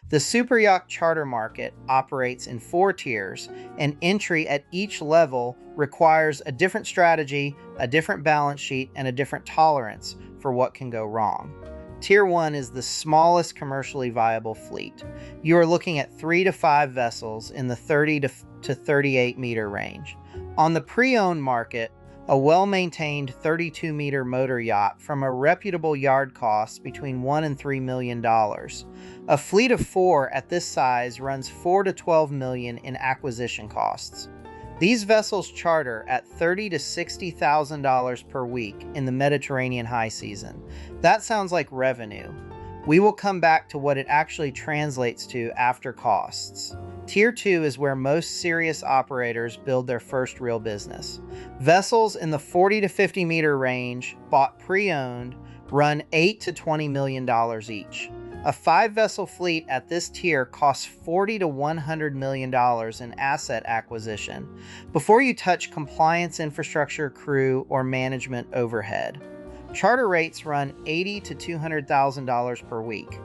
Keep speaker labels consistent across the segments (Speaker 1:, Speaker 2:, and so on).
Speaker 1: The superyacht charter market operates in 4 tiers, and entry at each level requires a different strategy, a different balance sheet, and a different tolerance for what can go wrong. Tier 1 is the smallest commercially viable fleet. You are looking at 3 to 5 vessels in the 30 to 38 meter range. On the pre-owned market, a well-maintained 32-meter motor yacht from a reputable yard costs between $1 and $3 million. A fleet of 4 at this size runs $4 to $12 million in acquisition costs. These vessels charter at $30,000 to $60,000 per week in the Mediterranean high season. That sounds like revenue. We will come back to what it actually translates to after costs. Tier 2 is where most serious operators build their first real business. Vessels in the 40 to 50 meter range, bought pre-owned, run $8 to $20 million each. A 5-vessel fleet at this tier costs $40 to $100 million in asset acquisition before you touch compliance infrastructure, crew, or management overhead. Charter rates run $80,000 to $200,000 per week.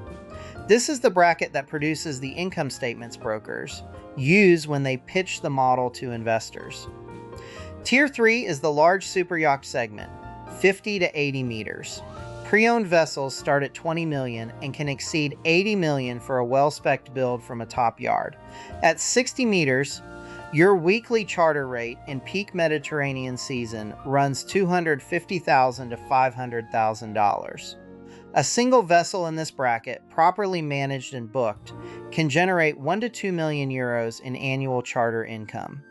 Speaker 1: This is the bracket that produces the income statements brokers use when they pitch the model to investors. Tier 3 is the large superyacht segment, 50 to 80 meters. Pre-owned vessels start at $20 million and can exceed $80 million for a well-spec'd build from a top yard. At 60 meters, your weekly charter rate in peak Mediterranean season runs $250,000 to $500,000. A single vessel in this bracket, properly managed and booked, can generate 1 to 2 million euros in annual charter income.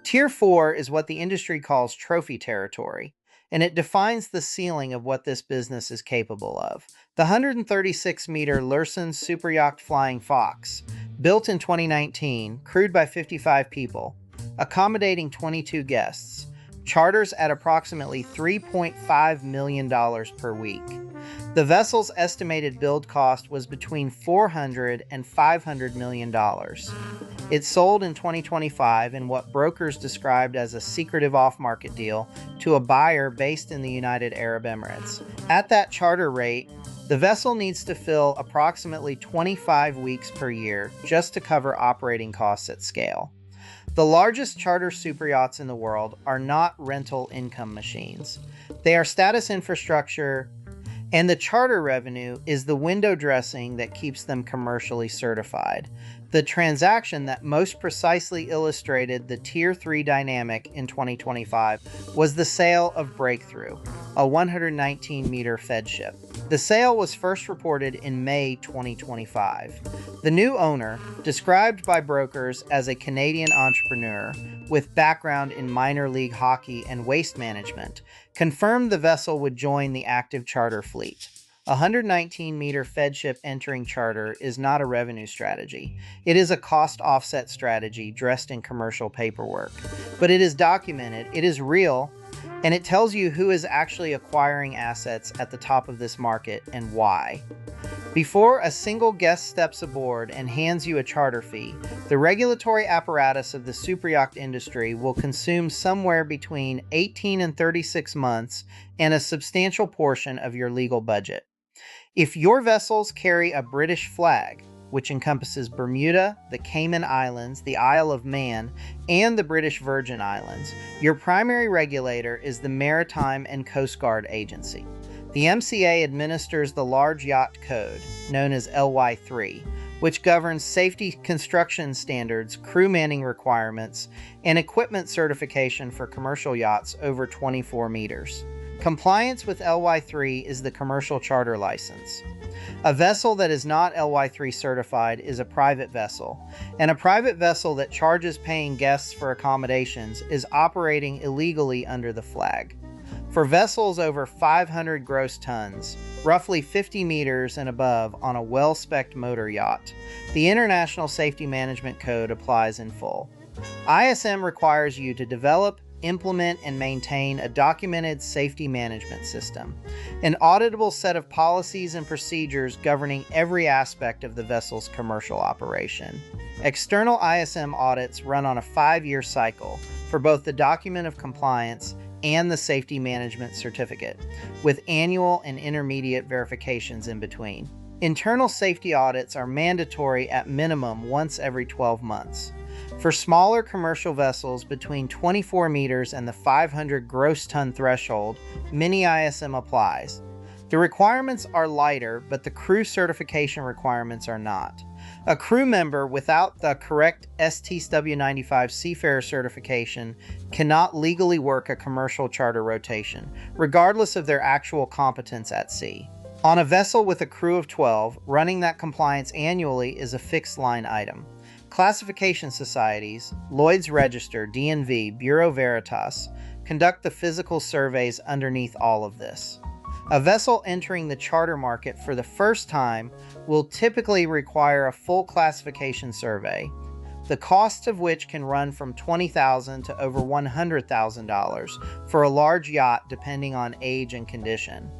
Speaker 1: Tier 4 is what the industry calls trophy territory, and it defines the ceiling of what this business is capable of. The 136-meter Lursen Superyacht Flying Fox, built in 2019, crewed by 55 people, accommodating 22 guests, charters at approximately $3.5 million per week. The vessel's estimated build cost was between $400 and $500 million. It sold in 2025 in what brokers described as a secretive off-market deal to a buyer based in the United Arab Emirates. At that charter rate, the vessel needs to fill approximately 25 weeks per year just to cover operating costs at scale. The largest charter superyachts in the world are not rental income machines. They are status infrastructure, and the charter revenue is the window dressing that keeps them commercially certified. The transaction that most precisely illustrated the Tier 3 dynamic in 2025 was the sale of Breakthrough, a 119-meter Fed ship. The sale was first reported in May 2025. The new owner, described by brokers as a Canadian entrepreneur with background in minor league hockey and waste management, confirmed the vessel would join the active charter fleet. A 119-meter Fed ship entering charter is not a revenue strategy. It is a cost offset strategy dressed in commercial paperwork. But it is documented, it is real, and it tells you who is actually acquiring assets at the top of this market and why. Before a single guest steps aboard and hands you a charter fee, the regulatory apparatus of the superyacht industry will consume somewhere between 18 and 36 months and a substantial portion of your legal budget. If your vessels carry a British flag, which encompasses Bermuda, the Cayman Islands, the Isle of Man, and the British Virgin Islands, your primary regulator is the Maritime and Coastguard Agency. The MCA administers the Large Yacht Code, known as LY3, which governs safety construction standards, crew manning requirements, and equipment certification for commercial yachts over 24 meters. Compliance with LY3 is the commercial charter license. A vessel that is not LY3 certified is a private vessel, and a private vessel that charges paying guests for accommodations is operating illegally under the flag. For vessels over 500 gross tons, roughly 50 meters and above on a well-spec'd motor yacht, the International Safety Management Code applies in full. ISM requires you to develop, implement, and maintain a documented safety management system, an auditable set of policies and procedures governing every aspect of the vessel's commercial operation. External ISM audits run on a 5-year cycle for both the document of compliance and the safety management certificate, with annual and intermediate verifications in between. Internal safety audits are mandatory at minimum once every 12 months. For smaller commercial vessels between 24 meters and the 500 gross ton threshold, mini ISM applies. The requirements are lighter, but the crew certification requirements are not. A crew member without the correct STSW-95 Seafarer certification cannot legally work a commercial charter rotation, regardless of their actual competence at sea. On a vessel with a crew of 12, running that compliance annually is a fixed line item. Classification societies, Lloyd's Register, DNV, Bureau Veritas, conduct the physical surveys underneath all of this. A vessel entering the charter market for the first time will typically require a full classification survey, the cost of which can run from $20,000 to over $100,000 for a large yacht depending on age and condition.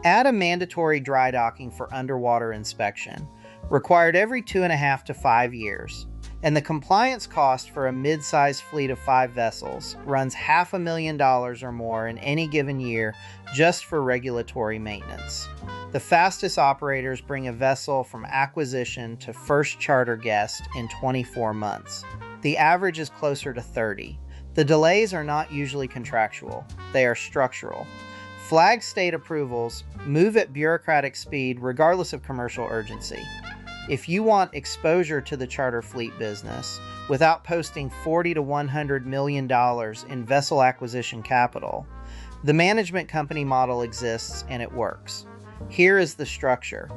Speaker 1: Add a mandatory dry docking for underwater inspection, required every 2.5 to 5 years, and the compliance cost for a mid-sized fleet of 5 vessels runs $500,000 or more in any given year just for regulatory maintenance. The fastest operators bring a vessel from acquisition to first charter guest in 24 months. The average is closer to 30. The delays are not usually contractual, they are structural. Flag state approvals move at bureaucratic speed regardless of commercial urgency. If you want exposure to the charter fleet business without posting $40 to $100 million in vessel acquisition capital, the management company model exists and it works. Here is the structure.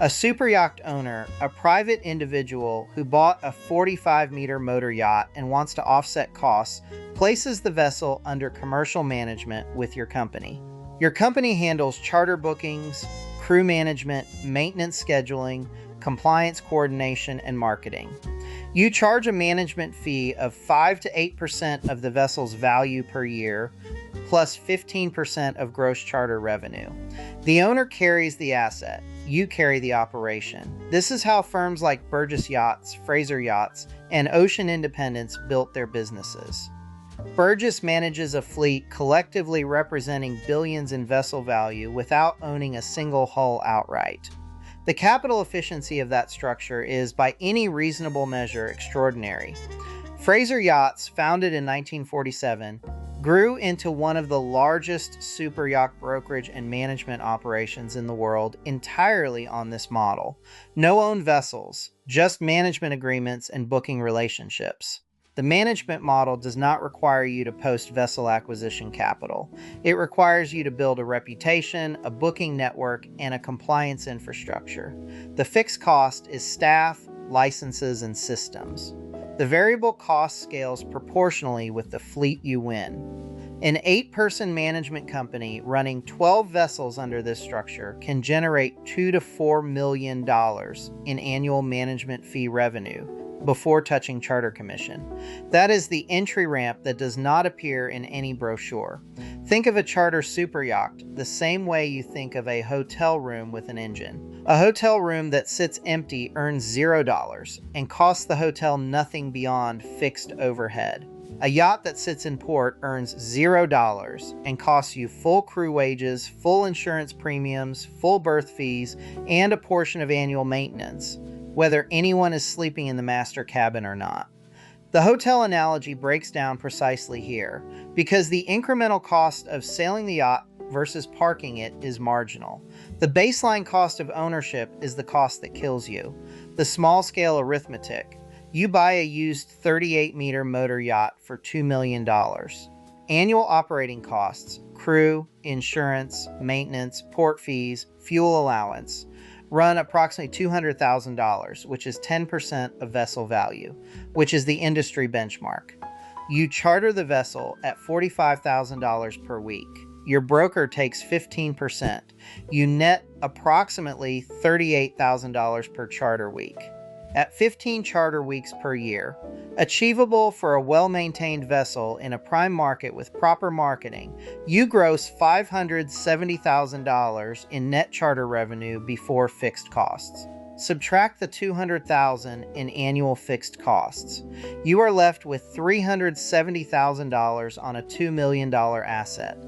Speaker 1: A superyacht owner, a private individual who bought a 45-meter motor yacht and wants to offset costs, places the vessel under commercial management with your company. Your company handles charter bookings, crew management, maintenance scheduling, compliance coordination, and marketing. You charge a management fee of 5 to 8% of the vessel's value per year, plus 15% of gross charter revenue. The owner carries the asset. You carry the operation. This is how firms like Burgess Yachts, Fraser Yachts, and Ocean Independence built their businesses. Burgess manages a fleet collectively representing billions in vessel value without owning a single hull outright. The capital efficiency of that structure is, by any reasonable measure, extraordinary. Fraser Yachts, founded in 1947, grew into one of the largest superyacht brokerage and management operations in the world entirely on this model. No owned vessels, just management agreements and booking relationships. The management model does not require you to post vessel acquisition capital. It requires you to build a reputation, a booking network, and a compliance infrastructure. The fixed cost is staff, licenses, and systems. The variable cost scales proportionally with the fleet you win. An 8-person management company running 12 vessels under this structure can generate $2 to $4 million in annual management fee revenue before touching charter commission. That is the entry ramp that does not appear in any brochure. Think of a charter superyacht the same way you think of a hotel room with an engine. A hotel room that sits empty earns $0 and costs the hotel nothing beyond fixed overhead. A yacht that sits in port earns $0 and costs you full crew wages, full insurance premiums, full berth fees, and a portion of annual maintenance, whether anyone is sleeping in the master cabin or not. The hotel analogy breaks down precisely here, because the incremental cost of sailing the yacht versus parking it is marginal. The baseline cost of ownership is the cost that kills you. The small-scale arithmetic. You buy a used 38-meter motor yacht for $2 million. Annual operating costs, crew, insurance, maintenance, port fees, fuel allowance, run approximately $200,000, which is 10% of vessel value, which is the industry benchmark. You charter the vessel at $45,000 per week. Your broker takes 15%. You net approximately $38,000 per charter week. At 15 charter weeks per year, achievable for a well-maintained vessel in a prime market with proper marketing, you gross $570,000 in net charter revenue before fixed costs. Subtract the $200,000 in annual fixed costs. You are left with $370,000 on a $2 million asset.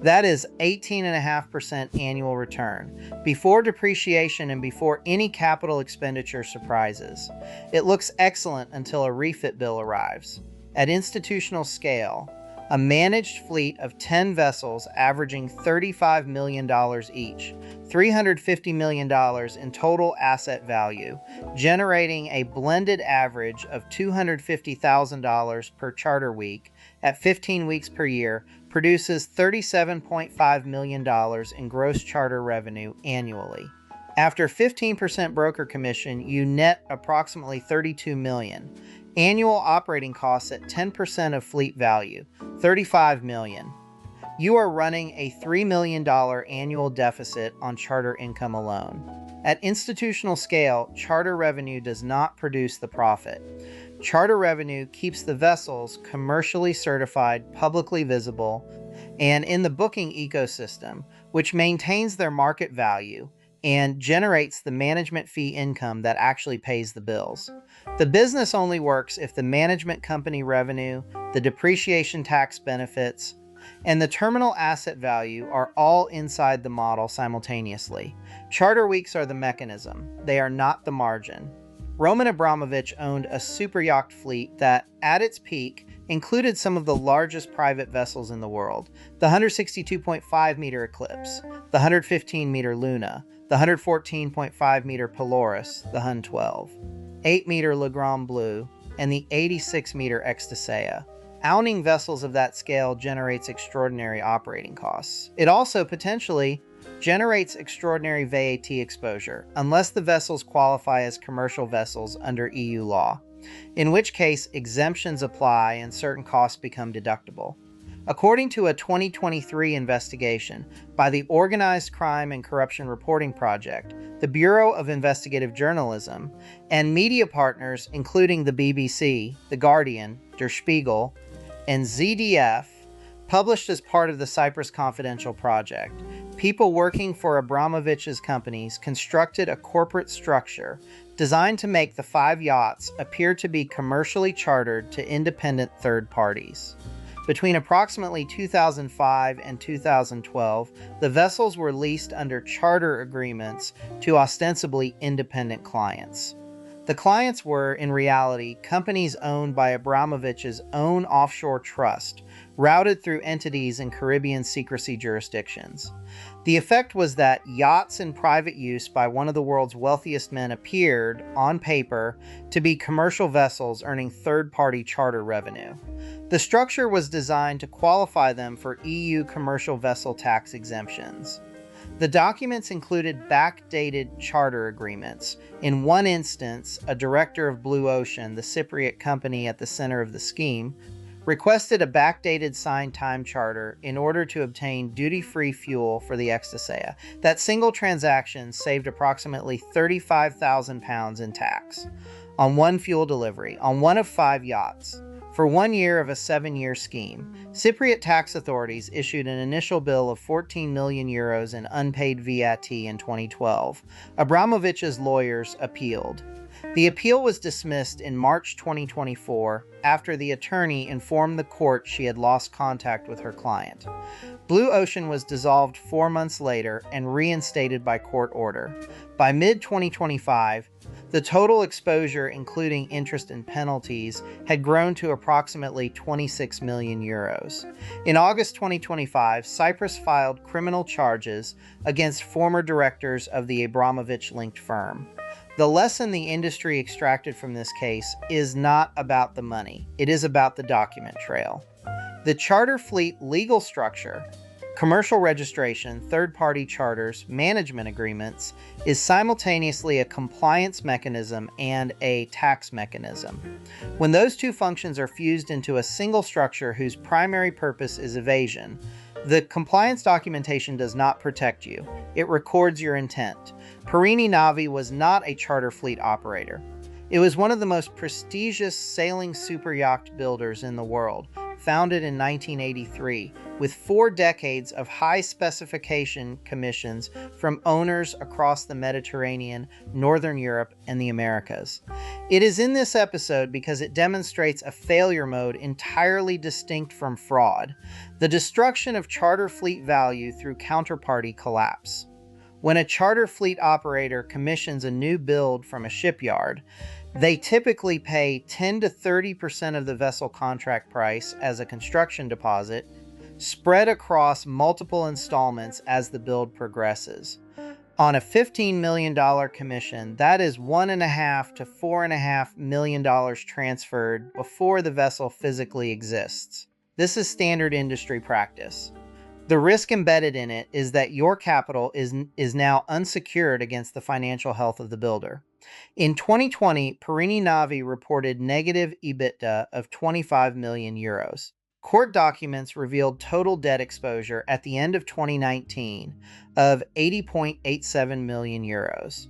Speaker 1: That is 18.5% annual return, before depreciation and before any capital expenditure surprises. It looks excellent until a refit bill arrives. At institutional scale, a managed fleet of 10 vessels averaging $35 million each, $350 million in total asset value, generating a blended average of $250,000 per charter week at 15 weeks per year, produces $37.5 million in gross charter revenue annually. After 15% broker commission, you net approximately $32 million. Annual operating costs at 10% of fleet value, $35 million. You are running a $3 million annual deficit on charter income alone. At institutional scale, charter revenue does not produce the profit. Charter revenue keeps the vessels commercially certified, publicly visible, and in the booking ecosystem, which maintains their market value and generates the management fee income that actually pays the bills. The business only works if the management company revenue, the depreciation tax benefits, and the terminal asset value are all inside the model simultaneously. Charter weeks are the mechanism. They are not the margin. Roman Abramovich owned a superyacht fleet that, at its peak, included some of the largest private vessels in the world: the 162.5-meter Eclipse, the 115-meter Luna, the 114.5-meter Polaris, the Hun 12, 8-meter Le Grand Bleu, and the 86-meter Extasea. Owning vessels of that scale generates extraordinary operating costs. It also potentially generates extraordinary VAT exposure, unless the vessels qualify as commercial vessels under EU law, in which case exemptions apply and certain costs become deductible. According to a 2023 investigation by the Organized Crime and Corruption Reporting Project, the Bureau of Investigative Journalism, and media partners including the BBC, The Guardian, Der Spiegel, and ZDF, published as part of the Cyprus Confidential project, people working for Abramovich's companies constructed a corporate structure designed to make the 5 yachts appear to be commercially chartered to independent third parties. Between approximately 2005 and 2012, the vessels were leased under charter agreements to ostensibly independent clients. The clients were, in reality, companies owned by Abramovich's own offshore trust, routed through entities in Caribbean secrecy jurisdictions. The effect was that yachts in private use by one of the world's wealthiest men appeared, on paper, to be commercial vessels earning third-party charter revenue. The structure was designed to qualify them for EU commercial vessel tax exemptions. The documents included backdated charter agreements. In one instance, a director of Blue Ocean, the Cypriot company at the center of the scheme, requested a backdated signed time charter in order to obtain duty-free fuel for the Extasea. That single transaction saved approximately £35,000 in tax on one fuel delivery, on one of 5 yachts. For 1 year of a 7-year scheme, Cypriot tax authorities issued an initial bill of €14 million in unpaid VAT in 2012. Abramovich's lawyers appealed. The appeal was dismissed in March 2024 after the attorney informed the court she had lost contact with her client. Blue Ocean was dissolved 4 months later and reinstated by court order. By mid-2025, the total exposure, including interest and penalties, had grown to approximately €26 million. In August 2025, Cyprus filed criminal charges against former directors of the Abramovich-linked firm. The lesson the industry extracted from this case is not about the money. It is about the document trail. The charter fleet legal structure, commercial registration, third-party charters, management agreements, is simultaneously a compliance mechanism and a tax mechanism. When those two functions are fused into a single structure whose primary purpose is evasion, the compliance documentation does not protect you. It records your intent. Perini Navi was not a charter fleet operator. It was one of the most prestigious sailing superyacht builders in the world, founded in 1983, with 4 decades of high specification commissions from owners across the Mediterranean, Northern Europe, and the Americas. It is in this episode because it demonstrates a failure mode entirely distinct from fraud: the destruction of charter fleet value through counterparty collapse. When a charter fleet operator commissions a new build from a shipyard, they typically pay 10 to 30% of the vessel contract price as a construction deposit, spread across multiple installments as the build progresses. On a $15 million commission, that is $1.5 to $4.5 million transferred before the vessel physically exists. This is standard industry practice. The risk embedded in it is that your capital is now unsecured against the financial health of the builder. In 2020, Perini Navi reported negative EBITDA of 25 million euros. Court documents revealed total debt exposure at the end of 2019 of 80.87 million euros.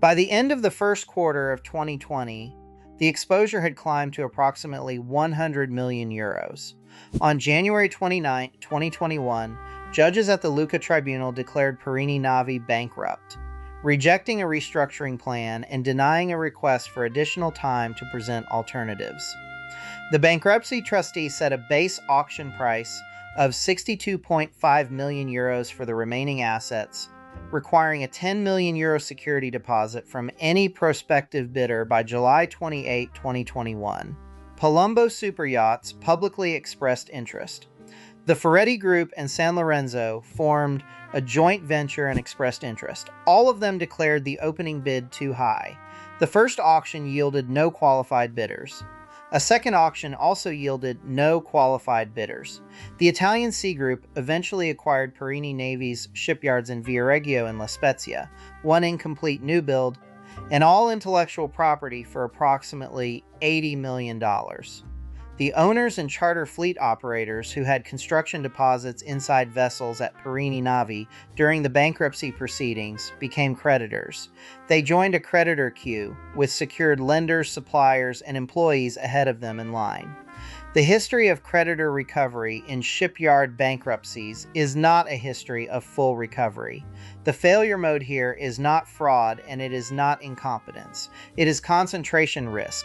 Speaker 1: By the end of the first quarter of 2020, the exposure had climbed to approximately 100 million euros. On January 29, 2021, judges at the Lucca Tribunal declared Perini Navi bankrupt, rejecting a restructuring plan and denying a request for additional time to present alternatives. The bankruptcy trustee set a base auction price of 62.5 million euros for the remaining assets, requiring a 10 million euro security deposit from any prospective bidder by July 28, 2021. Palumbo Superyachts publicly expressed interest. The Ferretti Group and San Lorenzo formed a joint venture and expressed interest. All of them declared the opening bid too high. The first auction yielded no qualified bidders. A second auction also yielded no qualified bidders. The Italian Sea Group eventually acquired Perini Navi's shipyards in Viareggio and La Spezia, one incomplete new build, and all intellectual property for approximately $80 million. The owners and charter fleet operators who had construction deposits inside vessels at Perini Navi during the bankruptcy proceedings became creditors. They joined a creditor queue with secured lenders, suppliers, and employees ahead of them in line. The history of creditor recovery in shipyard bankruptcies is not a history of full recovery. The failure mode here is not fraud and it is not incompetence. It is concentration risk.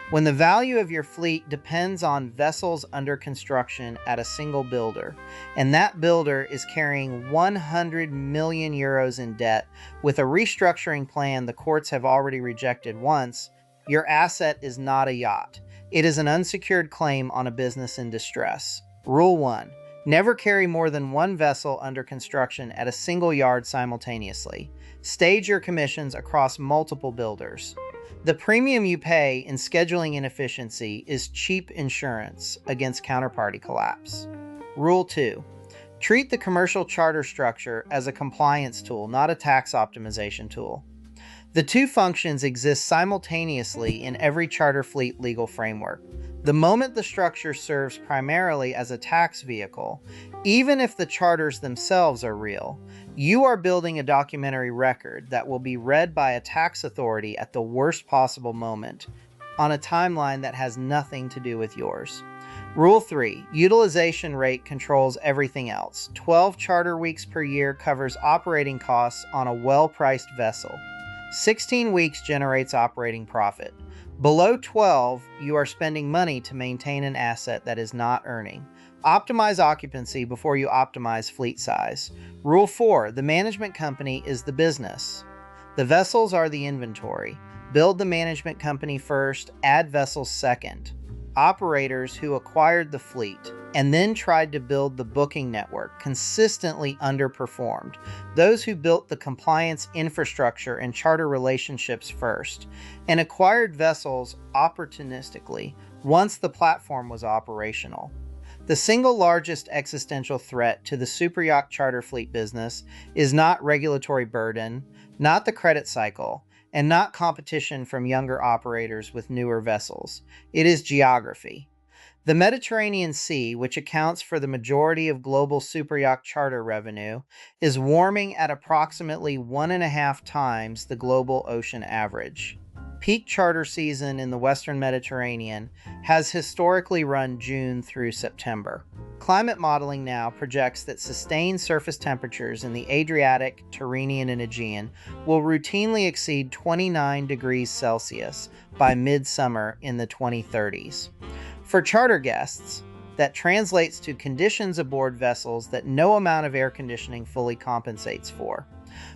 Speaker 1: When the value of your fleet depends on vessels under construction at a single builder, and that builder is carrying 100 million euros in debt with a restructuring plan the courts have already rejected once, your asset is not a yacht. It is an unsecured claim on a business in distress. Rule 1. Never carry more than one vessel under construction at a single yard simultaneously. Stage your commissions across multiple builders. The premium you pay in scheduling inefficiency is cheap insurance against counterparty collapse. Rule 2. Treat the commercial charter structure as a compliance tool, not a tax optimization tool. The two functions exist simultaneously in every charter fleet legal framework. The moment the structure serves primarily as a tax vehicle, even if the charters themselves are real, you are building a documentary record that will be read by a tax authority at the worst possible moment on a timeline that has nothing to do with yours. Rule 3. Utilization rate controls everything else. 12 charter weeks per year covers operating costs on a well-priced vessel. 16 weeks generates operating profit. Below 12, you are spending money to maintain an asset that is not earning. Optimize occupancy before you optimize fleet size. Rule 4. The management company is the business. The vessels are the inventory. Build the management company first, add vessels second. Operators who acquired the fleet and then tried to build the booking network consistently underperformed. Those who built the compliance infrastructure and charter relationships first and acquired vessels opportunistically once the platform was operational. The single largest existential threat to the Superyacht Charter Fleet business is not regulatory burden, not the credit cycle, and not competition from younger operators with newer vessels. It is geography. The Mediterranean Sea, which accounts for the majority of global superyacht charter revenue, is warming at approximately 1.5 times the global ocean average. peak charter season in the Western Mediterranean has historically run June through September. Climate modeling now projects that sustained surface temperatures in the Adriatic, Tyrrhenian, and Aegean will routinely exceed 29 degrees Celsius by midsummer in the 2030s. For charter guests, that translates to conditions aboard vessels that no amount of air conditioning fully compensates for.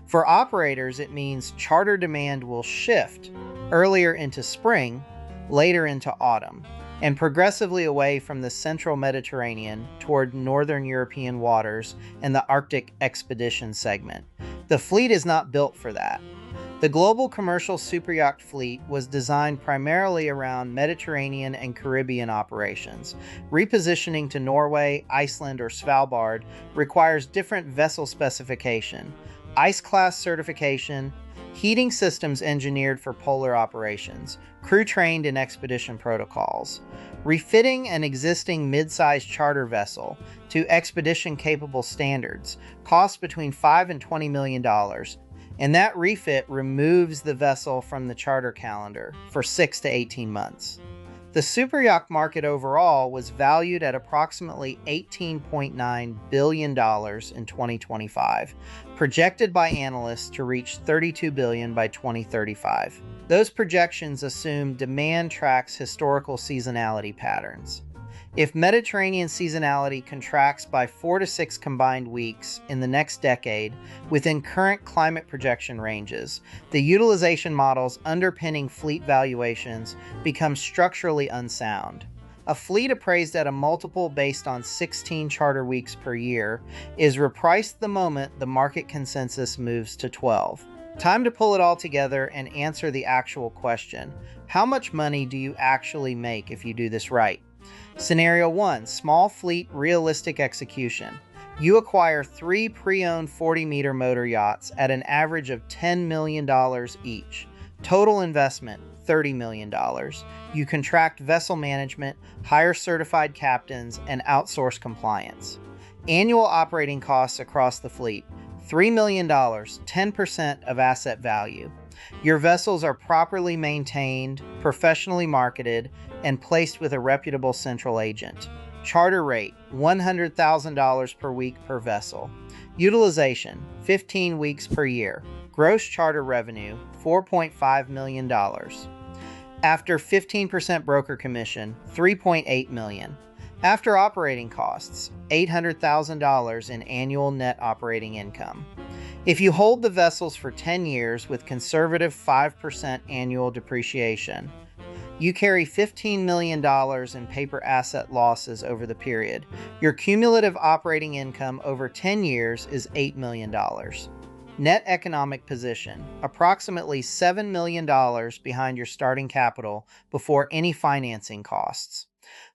Speaker 1: For operators, it means charter demand will shift earlier into spring, later into autumn, and progressively away from the central Mediterranean toward northern European waters and the Arctic expedition segment. The fleet is not built for that. The global commercial superyacht fleet was designed primarily around Mediterranean and Caribbean operations. Repositioning to Norway, Iceland, or Svalbard requires different vessel specification, ice-class certification, heating systems engineered for polar operations, crew trained in expedition protocols. Refitting an existing mid-sized charter vessel to expedition-capable standards costs between $5 and $20 million, and that refit removes the vessel from the charter calendar for 6 to 18 months. The superyacht market overall was valued at approximately $18.9 billion in 2025, projected by analysts to reach $32 billion by 2035. Those projections assume demand tracks historical seasonality patterns. If Mediterranean seasonality contracts by 4 to 6 combined weeks in the next decade within current climate projection ranges, the utilization models underpinning fleet valuations become structurally unsound. A fleet appraised at a multiple based on 16 charter weeks per year is repriced the moment the market consensus moves to 12. Time to pull it all together and answer the actual question: how much money do you actually make if you do this right? Scenario 1, small fleet, realistic execution. You acquire 3 pre-owned 40-meter motor yachts at an average of $10 million each. Total investment, $30 million. You contract vessel management, hire certified captains, and outsource compliance. Annual operating costs across the fleet, $3 million, 10% of asset value. Your vessels are properly maintained, professionally marketed, and placed with a reputable central agent. Charter rate, $100,000 per week per vessel. Utilization, 15 weeks per year. Gross charter revenue, $4.5 million. After 15% broker commission, $3.8 million. After operating costs, $800,000 in annual net operating income. If you hold the vessels for 10 years with conservative 5% annual depreciation, you carry $15 million in paper asset losses over the period. Your cumulative operating income over 10 years is $8 million. Net economic position, approximately $7 million behind your starting capital before any financing costs.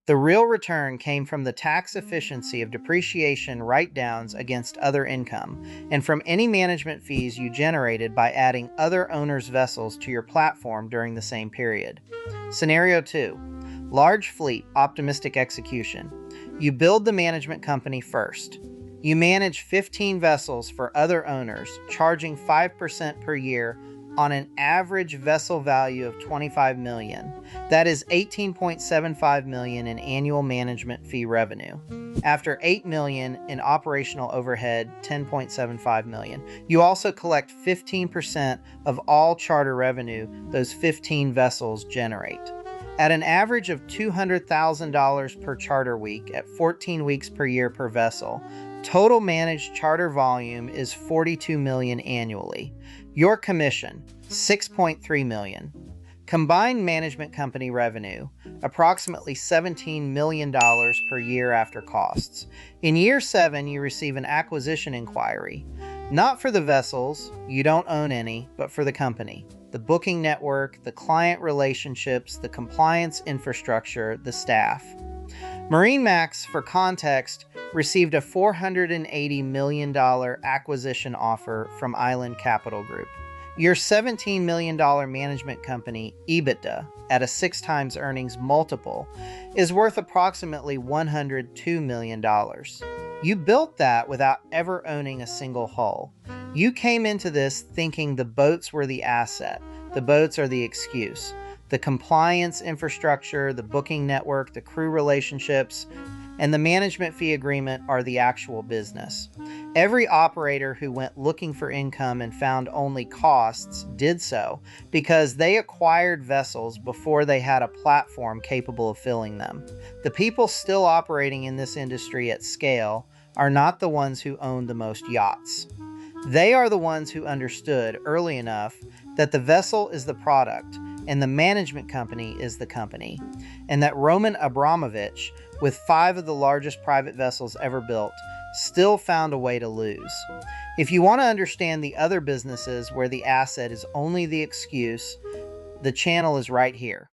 Speaker 1: The real return came from the tax efficiency of depreciation write-downs against other income, and from any management fees you generated by adding other owners' vessels to your platform during the same period. Scenario 2. Large fleet, optimistic execution. You build the management company first. You manage 15 vessels for other owners, charging 5% per year on an average vessel value of $25 million. That is $18.75 million in annual management fee revenue. After $8 million in operational overhead, $10.75 million. You also collect 15% of all charter revenue those 15 vessels generate. At an average of $200,000 per charter week at 14 weeks per year per vessel, total managed charter volume is $42 million annually. Your commission, $6.3 million. Combined management company revenue, approximately $17 million per year after costs. In year 7, you receive an acquisition inquiry. Not for the vessels, you don't own any, but for the company. The booking network, the client relationships, the compliance infrastructure, the staff. MarineMax, for context, received a $480 million acquisition offer from Island Capital Group. Your $17 million management company, EBITDA, at a 6x earnings multiple, is worth approximately $102 million. You built that without ever owning a single hull. You came into this thinking the boats were the asset, The boats are the excuse. The compliance infrastructure, the booking network, the crew relationships, and the management fee agreement are the actual business. Every operator who went looking for income and found only costs did so because they acquired vessels before they had a platform capable of filling them. The people still operating in this industry at scale are not the ones who own the most yachts. They are the ones who understood early enough that the vessel is the product and the management company is the company, and that Roman Abramovich, with 5 of the largest private vessels ever built, still found a way to lose. If you want to understand the other businesses where the asset is only the excuse, the channel is right here.